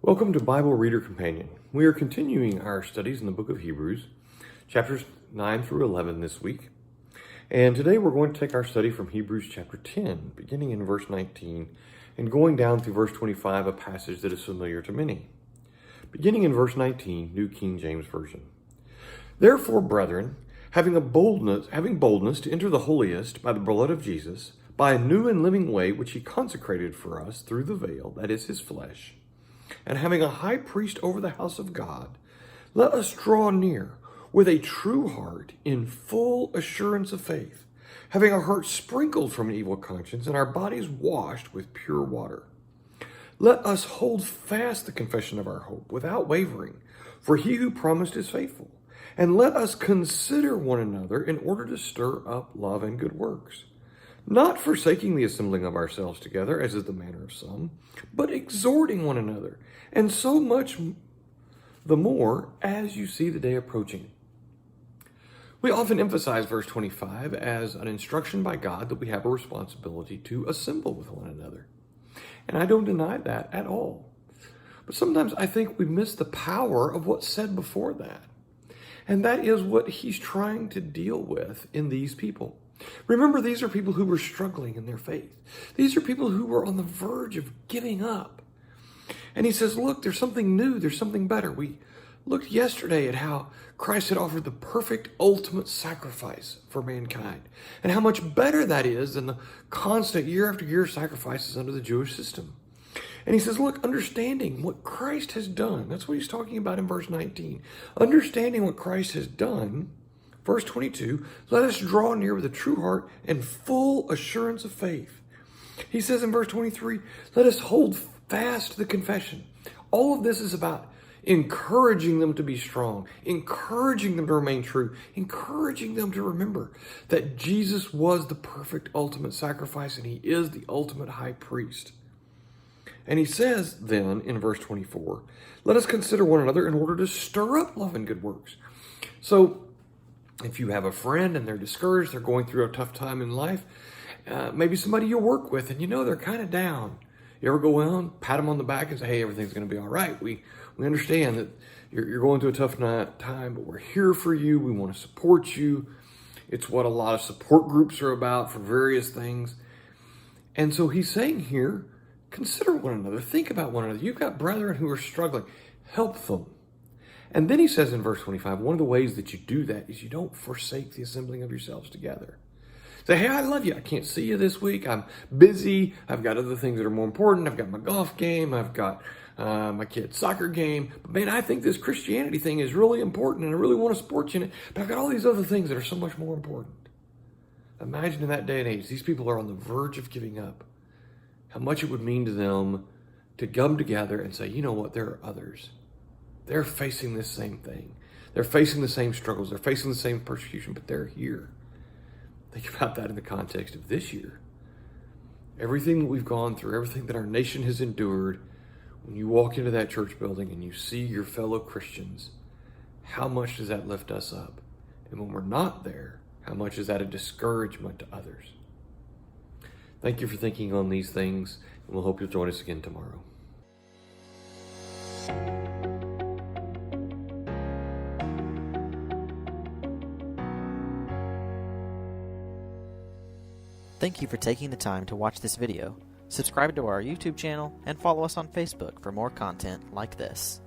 Welcome to Bible Reader Companion. We are continuing our studies in the book of Hebrews, chapters 9 through 11 this week. And today we're going to take our study from Hebrews chapter 10, beginning in verse 19, and going down through verse 25, a passage that is familiar to many. Beginning in verse 19, New King James Version. Therefore, brethren, having boldness to enter the holiest by the blood of Jesus, by a new and living way which he consecrated for us through the veil, that is his flesh, and having a high priest over the house of God, let us draw near with a true heart in full assurance of faith, having our hearts sprinkled from an evil conscience and our bodies washed with pure water. Let us hold fast the confession of our hope without wavering, for he who promised is faithful. And let us consider one another in order to stir up love and good works, not forsaking the assembling of ourselves together, as is the manner of some, but exhorting one another, and so much the more as you see the day approaching. We often emphasize verse 25 as an instruction by God that we have a responsibility to assemble with one another. And I don't deny that at all. But sometimes I think we miss the power of what's said before that. And that is what he's trying to deal with in these people. Remember, these are people who were struggling in their faith. These are people who were on the verge of giving up. And he says, look, there's something new. There's something better. We looked yesterday at how Christ had offered the perfect, ultimate sacrifice for mankind, and how much better that is than the constant year after year sacrifices under the Jewish system. And he says, look, understanding what Christ has done, that's what he's talking about in verse 19. Understanding what Christ has done, verse 22, let us draw near with a true heart and full assurance of faith. He says in verse 23, let us hold fast the confession. All of this is about encouraging them to be strong, encouraging them to remain true, encouraging them to remember that Jesus was the perfect ultimate sacrifice and he is the ultimate high priest. And he says then in verse 24, let us consider one another in order to stir up love and good works. So if you have a friend and they're discouraged, they're going through a tough time in life, maybe somebody you work with and you know they're kind of down. You ever go on, pat them on the back and say, hey, everything's going to be all right. We understand that you're going through a tough time, but we're here for you. We want to support you. It's what a lot of support groups are about for various things. And so he's saying here, consider one another. Think about one another. You've got brethren who are struggling. Help them. And then he says in verse 25, one of the ways that you do that is you don't forsake the assembling of yourselves together. Say, hey, I love you. I can't see you this week. I'm busy. I've got other things that are more important. I've got my golf game. I've got my kid's soccer game. But man, I think this Christianity thing is really important and I really want to support you in it. But I've got all these other things that are so much more important. Imagine in that day and age, these people are on the verge of giving up. How much it would mean to them to come together and say, you know what, there are others. They're facing this same thing. They're facing the same struggles. They're facing the same persecution, but they're here. Think about that in the context of this year. Everything that we've gone through, everything that our nation has endured, when you walk into that church building and you see your fellow Christians, how much does that lift us up? And when we're not there, how much is that a discouragement to others? Thank you for thinking on these things, and we'll hope you'll join us again tomorrow. Thank you for taking the time to watch this video. Subscribe to our YouTube channel and follow us on Facebook for more content like this.